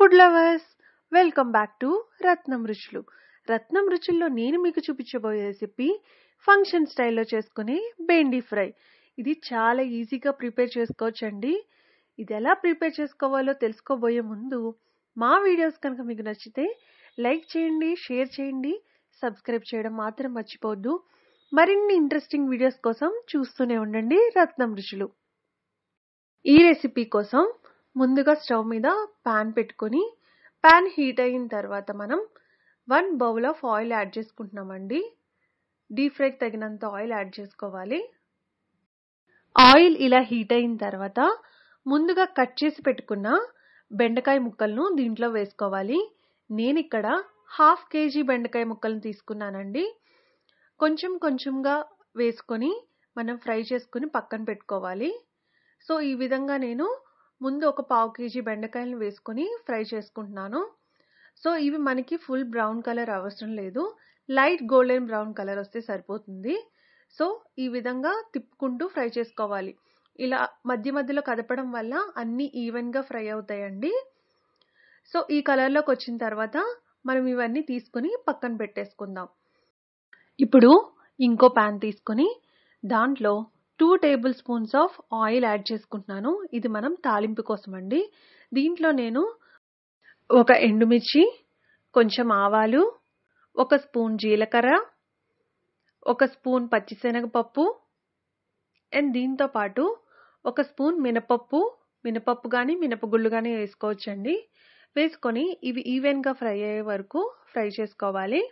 Food lovers, welcome back to Ratnam Ruchulu. Ratnam రుచుల్లో నేను మీకు చూపించబోయే రెసిపీ ఫంక్షన్ స్టైల్లో చేసుకునే బెండి ఫ్రై. ఇది చాలా ఈజీగా ప్రిపేర్ చేసుకోవచ్చండి. ఇది ఎలా ప్రిపేర్ చేసుకోవాలో తెలుసుకోబోయే ముందు మా వీడియోస్ కనుక మీకు నచ్చితే లైక్ చేయండి, షేర్ చేయండి, సబ్స్క్రైబ్ చేయడం మాత్రం మర్చిపోవద్దు. మరిన్ని ఇంట్రెస్టింగ్ వీడియోస్ కోసం చూస్తూనే ఉండండి రత్నం రుచులు. ఈ రెసిపీ కోసం ముందుగా స్టవ్ మీద పాన్ పెట్టుకొని పాన్ హీట్ అయిన తర్వాత మనం 1 బౌల్ ఆఫ్ ఆయిల్ యాడ్ చేసుకుంటున్నామండి. డీప్ ఫ్రైకి తగినంత ఆయిల్ యాడ్ చేసుకోవాలి. ఆయిల్ ఇలా హీట్ అయిన తర్వాత ముందుగా కట్ చేసి పెట్టుకున్న బెండకాయ ముక్కలను దీంట్లో వేసుకోవాలి. నేను ఇక్కడ 1/2 kg బెండకాయ ముక్కలను తీసుకున్నానండి. కొంచెం కొంచెంగా వేసుకొని మనం ఫ్రై చేసుకుని పక్కన పెట్టుకోవాలి. సో ఈ విధంగా నేను ముందు ఒక 1/4 kg బెండకాయలను వేసుకొని ఫ్రై చేసుకుంటున్నాను. సో ఇవి మనకి ఫుల్ బ్రౌన్ కలర్ అవసరం లేదు, లైట్ గోల్డెన్ బ్రౌన్ కలర్ వస్తే సరిపోతుంది. సో ఈ విధంగా తిప్పుకుంటూ ఫ్రై చేసుకోవాలి. ఇలా మధ్య మధ్యలో కదపడం వల్ల అన్నీ ఈవెన్గా ఫ్రై అవుతాయండి. సో ఈ కలర్లోకి వచ్చిన తర్వాత మనం ఇవన్నీ తీసుకొని పక్కన పెట్టేసుకుందాం. ఇప్పుడు ఇంకో ప్యాన్ తీసుకొని దాంట్లో 2 table spoons of oil add చేసుకుంటున్నాను. ఇది మనం తాలింపు కోసం అండి. దీంట్లో నేను ఒక ఎండుమిర్చి, కొంచెం ఆవాలు, 1 స్పూన్ జీలకర్ర, 1 స్పూన్ పచ్చిశనగపప్పు అండ్ దీంతో పాటు 1 స్పూన్ మినపప్పు కానీ మినపగుళ్ళు కానీ వేసుకోవచ్చండి. వేసుకొని ఇవి ఈవెన్గా ఫ్రై అయ్యే వరకు ఫ్రై చేసుకోవాలి.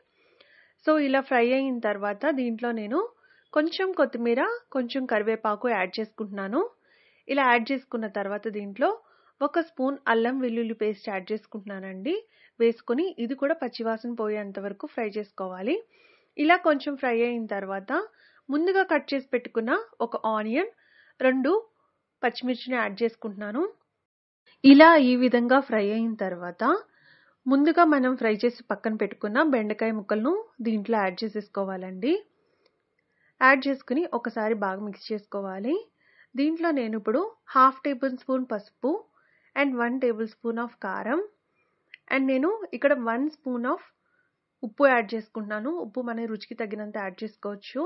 సో ఇలా ఫ్రై అయిన తర్వాత దీంట్లో నేను కొంచెం కొత్తిమీర, కొంచెం కరివేపాకు యాడ్ చేసుకుంటున్నాను. ఇలా యాడ్ చేసుకున్న తర్వాత దీంట్లో 1 స్పూన్ అల్లం వెల్లుల్లి పేస్ట్ యాడ్ చేసుకుంటున్నానండి. వేసుకొని ఇది కూడా పచ్చివాసన పోయేంత వరకు ఫ్రై చేసుకోవాలి. ఇలా కొంచెం ఫ్రై అయిన తర్వాత ముందుగా కట్ చేసి పెట్టుకున్న ఒక ఆనియన్, 2 పచ్చిమిర్చిని యాడ్ చేసుకుంటున్నాను. ఇలా ఈ విధంగా ఫ్రై అయిన తర్వాత ముందుగా మనం ఫ్రై చేసి పక్కన పెట్టుకున్న బెండకాయ ముక్కలను దీంట్లో యాడ్ చేసేసుకోవాలండి. యాడ్ చేసుకుని ఒకసారి బాగా మిక్స్ చేసుకోవాలి. దీంట్లో నేను ఇప్పుడు 1/2 టేబుల్ స్పూన్ పసుపు అండ్ 1 టేబుల్ స్పూన్ ఆఫ్ కారం అండ్ నేను ఇక్కడ 1 స్పూన్ ఆఫ్ ఉప్పు యాడ్ చేసుకుంటున్నాను. ఉప్పు మన రుచికి తగినంత యాడ్ చేసుకోవచ్చు.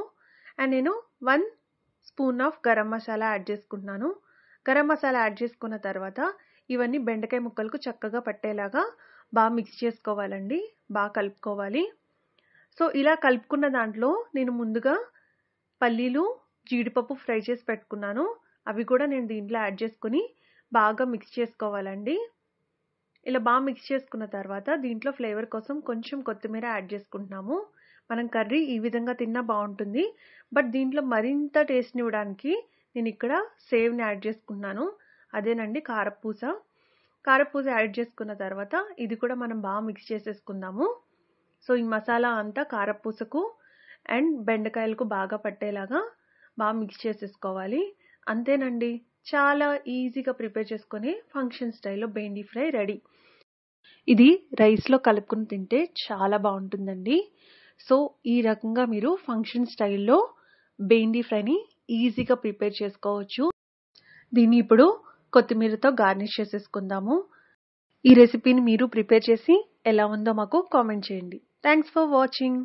అండ్ నేను 1 spoon of garam masala add చేసుకుంటున్నాను. గరం మసాలా యాడ్ చేసుకున్న తర్వాత ఇవన్నీ బెండకాయ ముక్కలకు చక్కగా పట్టేలాగా బాగా మిక్స్ చేసుకోవాలండి, బాగా కలుపుకోవాలి. సో ఇలా కలుపుకున్న దాంట్లో నేను ముందుగా పల్లీలు, జీడిపప్పు ఫ్రై చేసి పెట్టుకున్నాను. అవి కూడా నేను దీంట్లో యాడ్ చేసుకుని బాగా మిక్స్ చేసుకోవాలండి. ఇలా బాగా మిక్స్ చేసుకున్న తర్వాత దీంట్లో ఫ్లేవర్ కోసం కొంచెం కొత్తిమీర యాడ్ చేసుకుంటున్నాము. మనం కర్రీ ఈ విధంగా తిన్నా బాగుంటుంది, బట్ దీంట్లో మరింత టేస్ట్ని ఇవ్వడానికి నేను ఇక్కడ సేవ్ని యాడ్ చేసుకుంటున్నాను. అదేనండి కారపూస. కారపూస యాడ్ చేసుకున్న తర్వాత ఇది కూడా మనం బాగా మిక్స్ చేసేసుకుందాము. సో ఈ మసాలా అంతా కారపూసకు అండ్ బెండకాయలకు బాగా పట్టేలాగా బాగా మిక్స్ చేసేసుకోవాలి. అంతేనండి, చాలా ఈజీగా ప్రిపేర్ చేసుకునే ఫంక్షన్ స్టైల్లో బెండి ఫ్రై రెడీ. ఇది రైస్లో కలుపుకుని తింటే చాలా బాగుంటుందండి. సో ఈ రకంగా మీరు ఫంక్షన్ స్టైల్లో బెండి ఫ్రైని ఈజీగా ప్రిపేర్ చేసుకోవచ్చు. దీన్ని ఇప్పుడు కొత్తిమీరతో గార్నిష్ చేసేసుకుందాము. ఈ రెసిపీని మీరు ప్రిపేర్ చేసి ఎలా ఉందో మాకు కామెంట్ చేయండి. Thanks for watching.